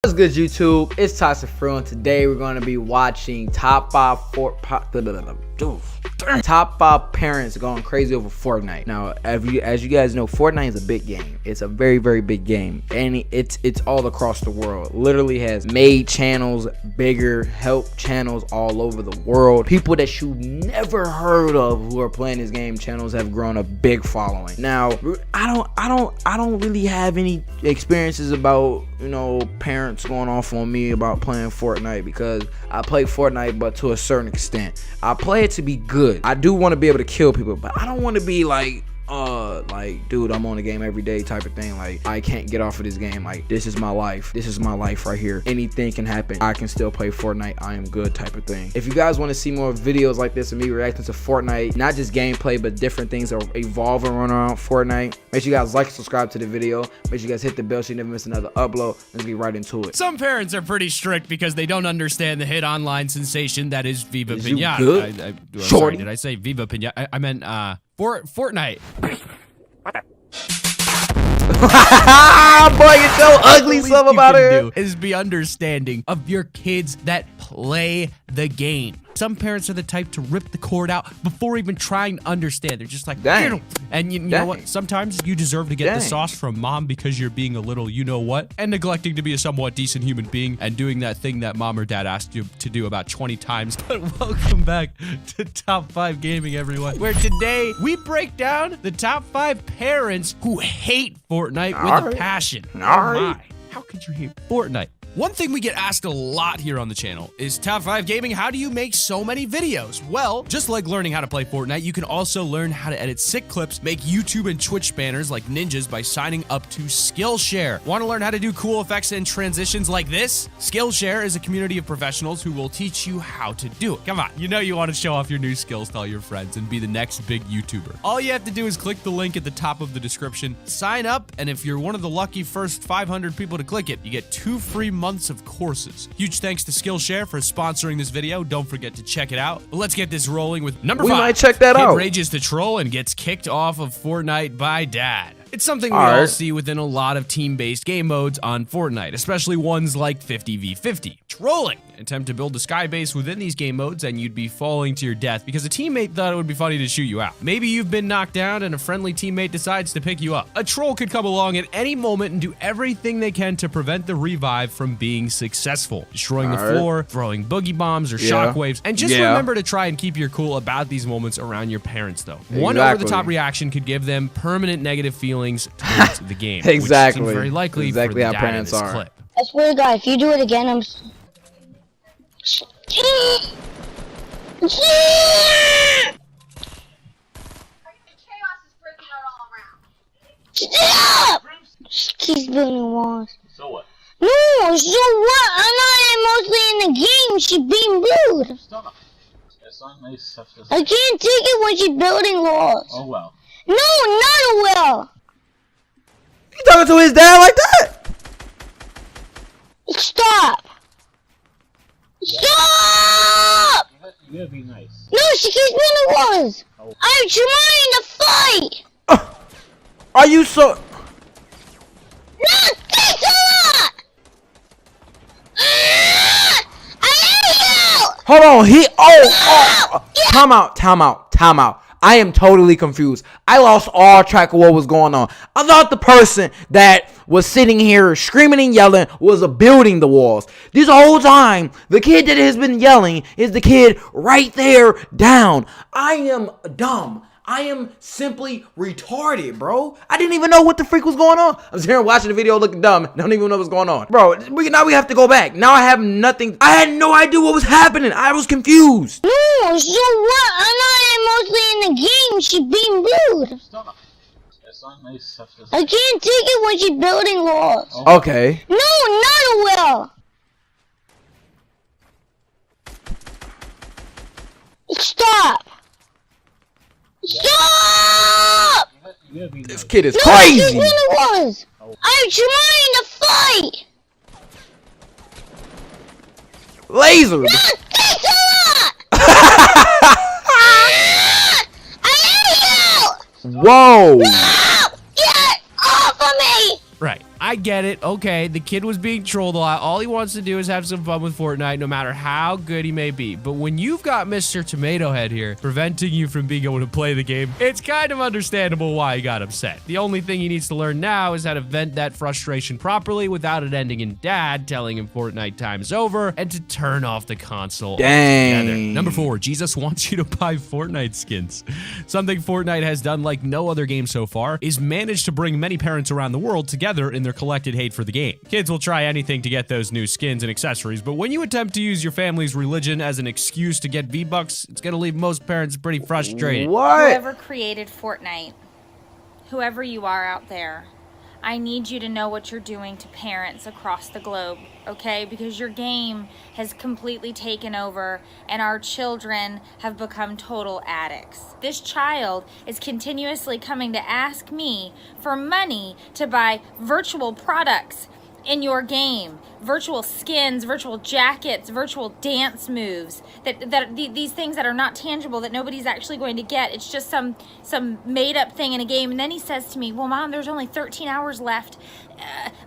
What's good, YouTube? It's Toxic Frill, and today we're going to be watching top 5 parents going crazy over Fortnite. Now, as you guys know, Fortnite is a big game. It's a very, very big game, and it's all across the world. Literally has made channels bigger, help channels all over the world. People that you never heard of who are playing this game, channels have grown a big following. Now, I don't really have any experiences about, you know, parents going off on me about playing Fortnite, because I play Fortnite, but to a certain extent. I play it to be good. I do want to be able to kill people, but I don't want to be like dude, I'm on the game every day type of thing. Like, I can't get off of this game. Like, this is my life. This is my life right here. Anything can happen. I can still play Fortnite. I am good type of thing. If you guys want to see more videos like this of me reacting to Fortnite, not just gameplay, but different things that are evolving around Fortnite, make sure you guys like and subscribe to the video. Make sure you guys hit the bell so you never miss another upload. Let's get right into it. Some parents are pretty strict because they don't understand the hit online sensation that is Viva Is Pinata. you good? I'm sorry, did I say Viva Pinata? I meant Fortnite. Boy, you're so ugly. Something about it is be understanding of your kids that play the game. Some parents are the type to rip the cord out before even trying to understand. They're just like, dang. And you know what? Sometimes you deserve to get the sauce from mom because you're being a little, you know what, and neglecting to be a somewhat decent human being and doing that thing that mom or dad asked you to do about 20 times. But welcome back to Top 5 Gaming, everyone, where today we break down the top 5 parents who hate Fortnite with a passion. Oh my, how could you hate Fortnite? One thing we get asked a lot here on the channel is, Top 5 Gaming, how do you make so many videos? Well, just like learning how to play Fortnite, you can also learn how to edit sick clips, make YouTube and Twitch banners like ninjas by signing up to Skillshare. Want to learn how to do cool effects and transitions like this? Skillshare is a community of professionals who will teach you how to do it. Come on, you know you want to show off your new skills to all your friends and be the next big YouTuber. All you have to do is click the link at the top of the description, sign up, and if you're one of the lucky first 500 people to click it, you get 2 free months of courses. Huge thanks to Skillshare for sponsoring this video. Don't forget to check it out. But let's get this rolling with number 5. We might check that out. Kid rages to troll and gets kicked off of Fortnite by dad. It's something we all see within a lot of team-based game modes on Fortnite, especially ones like 50v50. Trolling. Attempt to build a sky base within these game modes and you'd be falling to your death because a teammate thought it would be funny to shoot you out. Maybe you've been knocked down and a friendly teammate decides to pick you up. A troll could come along at any moment and do everything they can to prevent the revive from being successful. Destroying the floor, throwing boogie bombs or shockwaves. And just remember to try and keep your cool about these moments around your parents, though. One over-the-top reaction could give them permanent negative feelings towards the game. Exactly. Which seems very likely for the how dad parents in this are. clip. I swear to God, if you do it again, I'm... Stop! She keeps building walls. So what? No, so what? I'm not mostly in the game. She's being rude. Stop. It's not nice stuff to say. I can't take it when she's building walls. Oh well. No, not a will. You talking to his dad like that? Stop. Stop! You gotta be nice. No, she keeps building walls. Oh. I'm trying to fight. Are you so... No, thanks a lot. I hate you. Hold on, time out. I am totally confused. I lost all track of what was going on. I thought the person that was sitting here screaming and yelling was building the walls. This whole time, the kid that has been yelling is the kid right there down. I am dumb. I am simply retarded, bro. I didn't even know what the freak was going on. I was here watching the video looking dumb. Don't even know what's going on. Bro, now we have to go back. Now I have nothing. I had no idea what was happening. I was confused. No, so what? I'm not mostly in the game. She's being rude. Stop. It's not nice stuff to say. I can't take it when she's building walls. Oh. Okay. No, not a will. Stop. Stop! You gotta be nice. This kid is No, crazy. this really was. I'm trying to fight. Laser. No, thanks a lot. I hate you. Whoa. No, get off of me. Right. I get get it. Okay, the kid was being trolled a lot. All he wants to do is have some fun with Fortnite, no matter how good he may be. But when you've got Mr. Tomato Head here preventing you from being able to play the game, it's kind of understandable why he got upset. The only thing he needs to learn now is how to vent that frustration properly without it ending in dad telling him Fortnite time's over and to turn off the console altogether. Number 4, Jesus wants you to buy Fortnite skins. Something Fortnite has done like no other game so far is managed to bring many parents around the world together in their collected hate for the game. Kids will try anything to get those new skins and accessories, but when you attempt to use your family's religion as an excuse to get V-Bucks, it's gonna leave most parents pretty frustrated. What? Whoever created Fortnite, whoever you are out there, I need you to know what you're doing to parents across the globe, okay? Because your game has completely taken over and our children have become total addicts. This child is continuously coming to ask me for money to buy virtual products in your game, virtual skins, virtual jackets, virtual dance moves, these things that are not tangible, that nobody's actually going to get. It's just some made up thing in a game. And then he says to me, well, Mom, there's only 13 hours left,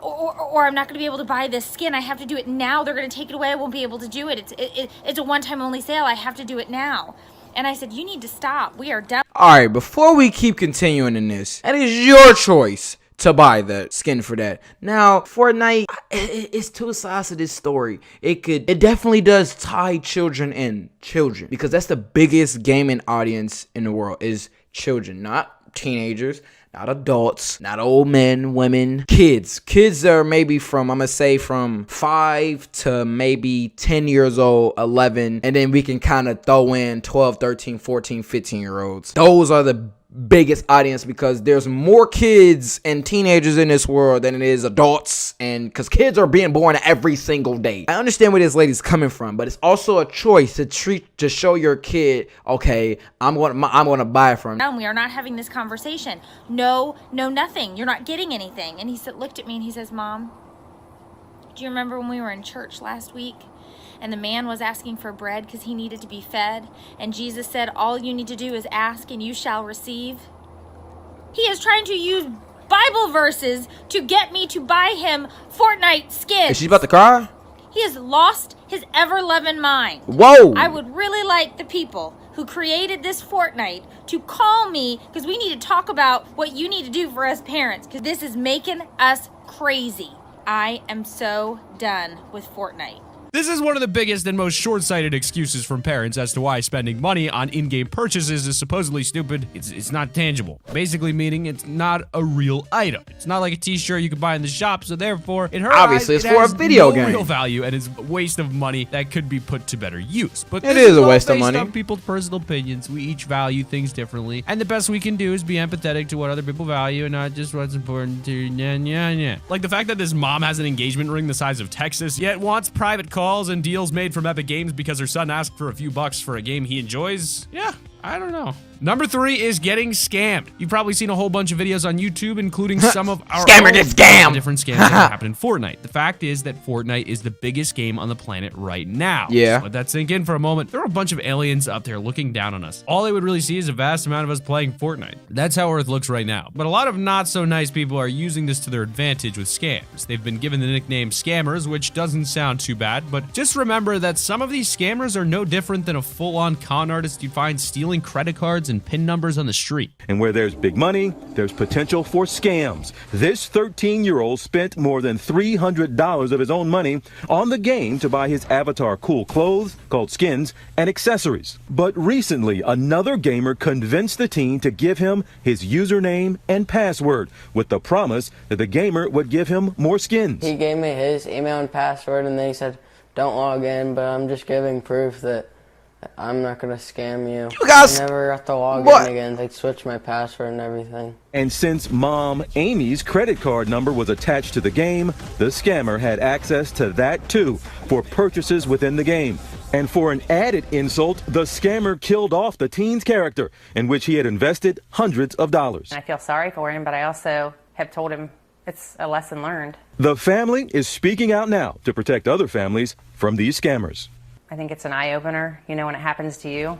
or I'm not going to be able to buy this skin. I have to do it now. They're going to take it away. I won't be able to do it. It's a one-time only sale. I have to do it now. And I said, you need to stop. We are done. All right, before we keep continuing in this, it is your choice to buy the skin for that. Now, Fortnite, it's two sides to this story. It definitely does tie children in. Children. Because that's the biggest gaming audience in the world, is children. Not teenagers, not adults, not old men, women, kids. Kids are maybe from, I'm gonna say from 5 to maybe 10 years old, 11. And then we can kind of throw in 12, 13, 14, 15-year-olds. Those are the biggest audience because there's more kids and teenagers in this world than it is adults, and because kids are being born every single day. I understand where this lady's coming from, but it's also a choice to show your kid, okay, I'm gonna buy it from you. We are not having this conversation. No, nothing. You're not getting anything. And he looked at me and he says, Mom, do you remember when we were in church last week? And the man was asking for bread because he needed to be fed. And Jesus said, all you need to do is ask and you shall receive. He is trying to use Bible verses to get me to buy him Fortnite skins. Is she about to cry? He has lost his ever-loving mind. Whoa. I would really like the people who created this Fortnite to call me, because we need to talk about what you need to do for us parents, because this is making us crazy. I am so done with Fortnite. This is one of the biggest and most short-sighted excuses from parents as to why spending money on in-game purchases is supposedly stupid. It's not tangible. Basically meaning it's not a real item. It's not like a t-shirt you can buy in the shop, so therefore, in her obviously eyes, it's for a video game. Real value, and it's a waste of money that could be put to better use. But it is a waste of money. Based on people's personal opinions, we each value things differently, and the best we can do is be empathetic to what other people value and not just what's important to Like the fact that this mom has an engagement ring the size of Texas, yet wants private calls and deals made from Epic Games because her son asked for a few bucks for a game he enjoys. Yeah, I don't know. Number 3 is getting scammed. You've probably seen a whole bunch of videos on YouTube, including some of our Scammer gets scammed. Different scams that happen in Fortnite. The fact is that Fortnite is the biggest game on the planet right now. Yeah. So let that sink in for a moment. There are a bunch of aliens up there looking down on us. All they would really see is a vast amount of us playing Fortnite. That's how Earth looks right now. But a lot of not so nice people are using this to their advantage with scams. They've been given the nickname scammers, which doesn't sound too bad, but just remember that some of these scammers are no different than a full-on con artist you'd find stealing credit cards and PIN numbers on the street. And where there's big money, there's potential for scams. This 13-year-old spent more than $300 of his own money on the game to buy his avatar cool clothes, called skins, and accessories. But recently, another gamer convinced the teen to give him his username and password with the promise that the gamer would give him more skins. He gave me his email and password, and then he said, don't log in, but I'm just giving proof that I'm not going to scam you. You guys, I never got to log in again. They switched my password and everything. And since Mom Amy's credit card number was attached to the game, the scammer had access to that too for purchases within the game. And for an added insult, the scammer killed off the teen's character, in which he had invested hundreds of dollars. I feel sorry for him, but I also have told him it's a lesson learned. The family is speaking out now to protect other families from these scammers. I think it's an eye-opener, you know, when it happens to you.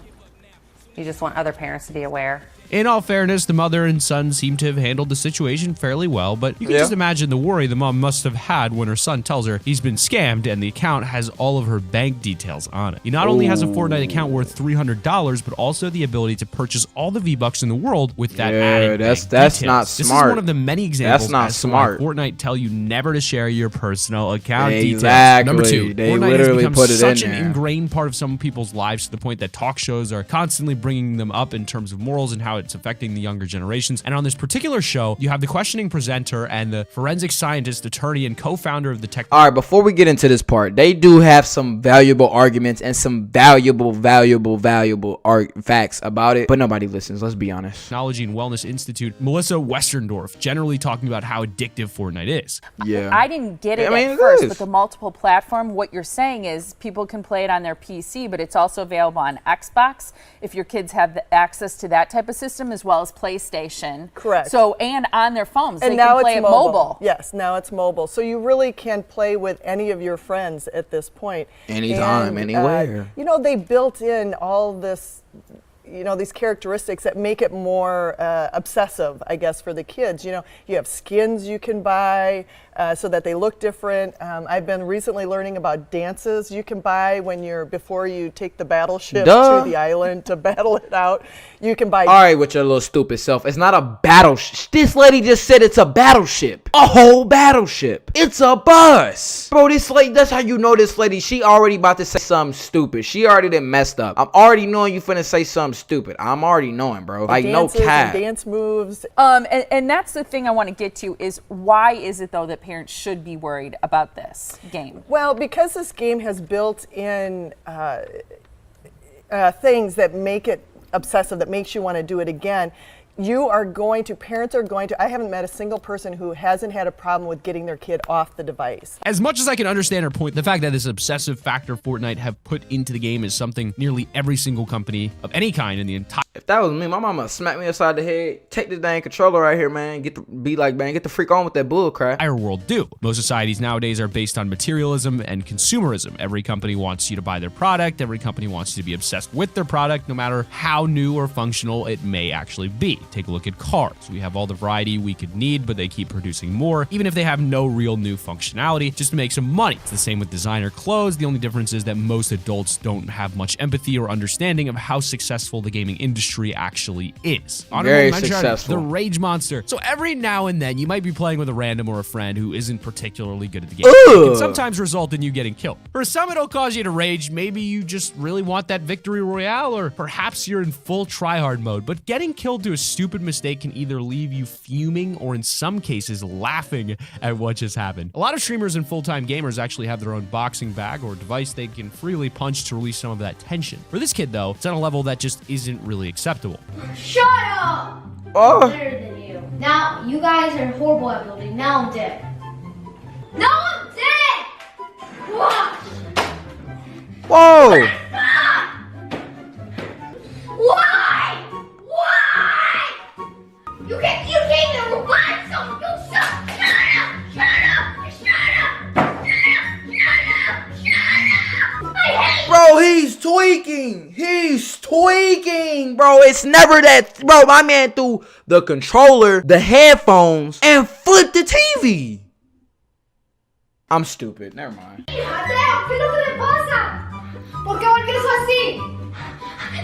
You just want other parents to be aware. In all fairness, the mother and son seem to have handled the situation fairly well, but you can just imagine the worry the mom must have had when her son tells her he's been scammed and the account has all of her bank details on it. He not only has a Fortnite account worth $300, but also the ability to purchase all the V-Bucks in the world with that added that's details. not smart. This is one of the many examples That's not smart. Fortnite tell you never to share your personal account details. Exactly. Number 2, They Fortnite literally has become put it such in an there. ingrained part of some people's lives to the point that talk shows are constantly bringing them up in terms of morals and how it's affecting the younger generations. And on this particular show, you have the questioning presenter and the forensic scientist, attorney, and co-founder of the tech. All right, before we get into this part, they do have some valuable arguments and some valuable facts about it, but nobody listens. Let's be honest. Technology and Wellness Institute, Melissa Westerndorf, generally talking about how addictive Fortnite is. Yeah. I didn't get it at first, but the multiple platform, what you're saying is people can play it on their PC, but it's also available on Xbox if your kids have the access to that type of system, as well as PlayStation. Correct. So, and on their phones, and they now can play it's it mobile. Yes, now it's mobile. So you really can play with any of your friends at this point. Anytime, anywhere. You know, they built in all this, you know, these characteristics that make it more obsessive, I guess, for the kids. You know, you have skins you can buy so that they look different. I've been recently learning about dances you can buy before you take the battleship to the island to battle it out. You can buy. All right, with your little stupid self. It's not a battleship. This lady just said it's a battleship. A whole battleship. It's a bus. Bro, this lady, that's how you know this lady. She already about to say something stupid. She already done messed up. I'm already knowing you finna say something stupid. I'm already knowing, bro. Like, no cap. Dance moves. And that's the thing I want to get to is why is it, though, that parents should be worried about this game? Well, because this game has built in things that make it obsessive, that makes you want to do it again. Parents are going to, I haven't met a single person who hasn't had a problem with getting their kid off the device. As much as I can understand her point, the fact that this obsessive factor Fortnite have put into the game is something nearly every single company of any kind in the entire. If that was me, my mama smack me upside the head. Take this dang controller right here, man. Get the freak on with that bull crap. Entire world do. Most societies nowadays are based on materialism and consumerism. Every company wants you to buy their product. Every company wants you to be obsessed with their product, no matter how new or functional it may actually be. Take a look at cars. We have all the variety we could need, but they keep producing more, even if they have no real new functionality, just to make some money. It's the same with designer clothes. The only difference is that most adults don't have much empathy or understanding of how successful the gaming industry actually is. Very successful. The Rage Monster. So every now and then, you might be playing with a random or a friend who isn't particularly good at the game. It can sometimes result in you getting killed. For some, it'll cause you to rage. Maybe you just really want that victory royale, or perhaps you're in full tryhard mode. But getting killed to a stupid mistake can either leave you fuming or in some cases laughing at what just happened. A lot of streamers and full-time gamers actually have their own boxing bag or device they can freely punch to release some of that tension. For this kid though, it's on a level that just isn't really acceptable. Shut up! Oh. I'm better than you. Now, you guys are horrible at building. Now I'm dead. Now I'm dead! Watch! Whoa! Why? Why? You can't even revive someone. You shut up! Shut up! Shut up! I hate you! Bro, he's tweaking. Bro. It's never that. Bro, my man threw the controller, the headphones, and flipped the TV. I'm stupid. Never mind. Mateo, ¿qué es lo que le pasa? ¿Por qué volvió así?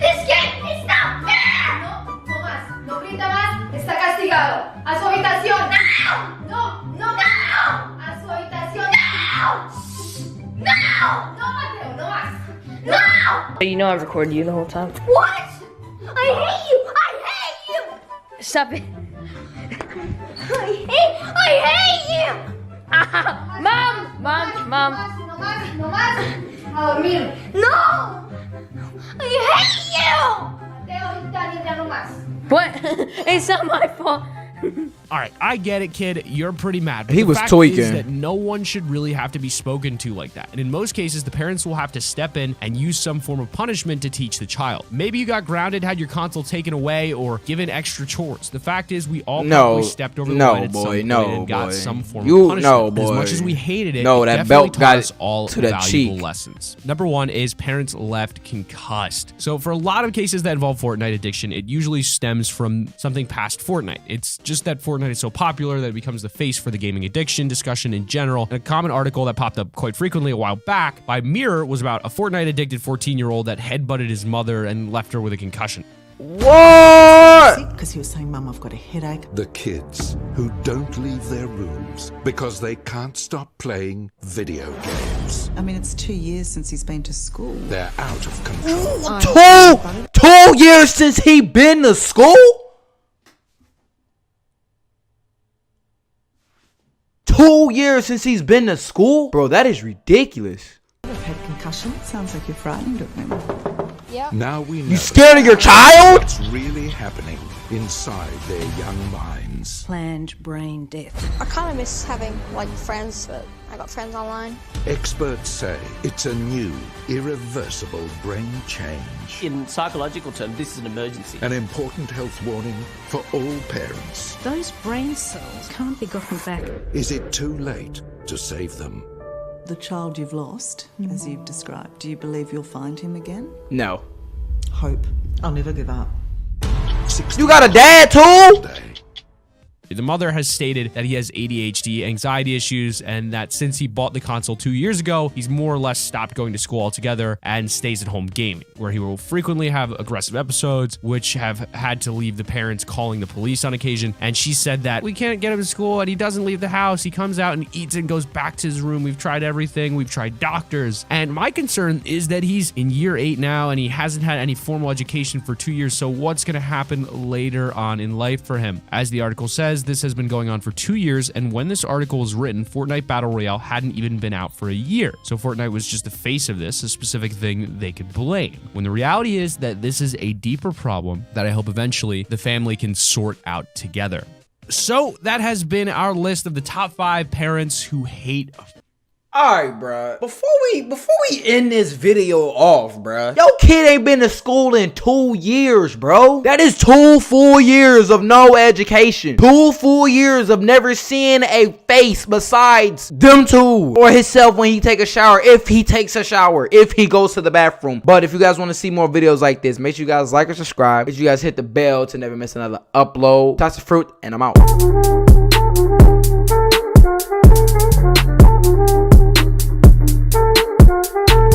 This game is not fair! No más. No grita más. Está castigado. A su habitación. No. A su habitación. No, Mateo, no más. No! You know I've recorded you the whole time. What? I hate you! Stop it. I hate you! Mom! No más. A dormir. No! I hate you! Mateo, ya no más. What? It's not my fault. All right, I get it, kid. You're pretty mad. But He the was fact tweaking. is that no one should really have to be spoken to like that. And in most cases, the parents will have to step in and use some form of punishment to teach the child. Maybe you got grounded, had your console taken away, or given extra chores. The fact is, we all probably stepped over the line at some point and got some form of punishment. As much as we hated it, it that definitely belt taught got us all to the valuable cheek. lessons. Number one is parents left concussed. So for a lot of cases that involve Fortnite addiction, it usually stems from something past Fortnite. It's just that Fortnite is so popular that it becomes the face for the gaming addiction discussion in general. And a common article that popped up quite frequently a while back by Mirror was about a Fortnite addicted 14-year-old that headbutted his mother and left her with a concussion. What? Because he was saying, Mum, I've got a headache. The kids who don't leave their rooms because they can't stop playing video games. I mean, it's 2 years since he's been to school. They're out of control. Two years since he been to school? 2 years since he's been to school? Bro, that is ridiculous. I've had concussion. Sounds like you're frightened of him. Yeah. Now we know. You scared of your child? What's really happening inside their young minds. Planned brain death. I kind of miss having like friends, but I got friends online. Experts say it's a new, irreversible brain change. In psychological terms, this is an emergency. An important health warning for all parents. Those brain cells can't be gotten back. Is it too late to save them? The child you've lost, as you've described, do you believe you'll find him again? No. Hope. I'll never give up. You got a dad too? The mother has stated that he has ADHD, anxiety issues, and that since he bought the console 2 years ago, he's more or less stopped going to school altogether and stays at home gaming, where he will frequently have aggressive episodes, which have had to leave the parents calling the police on occasion. And she said that we can't get him to school and he doesn't leave the house. He comes out and eats and goes back to his room. We've tried everything. We've tried doctors. And my concern is that he's in year 8 now and he hasn't had any formal education for 2 years. So what's going to happen later on in life for him? As the article says, this has been going on for 2 years, and when this article was written, Fortnite Battle Royale hadn't even been out for a year. So Fortnite was just the face of this, a specific thing they could blame. When the reality is that this is a deeper problem that I hope eventually the family can sort out together. So that has been our list of the top 5 parents who hate. Alright, bruh. Before we end this video off, bruh, your kid ain't been to school in 2 years, bro. That is 2 full years of no education. 2 full years of never seeing a face besides them two or himself when he take a shower, if he takes a shower, if he goes to the bathroom. But if you guys want to see more videos like this, make sure you guys like or subscribe. Make sure you guys hit the bell to never miss another upload. Toss the fruit, and I'm out.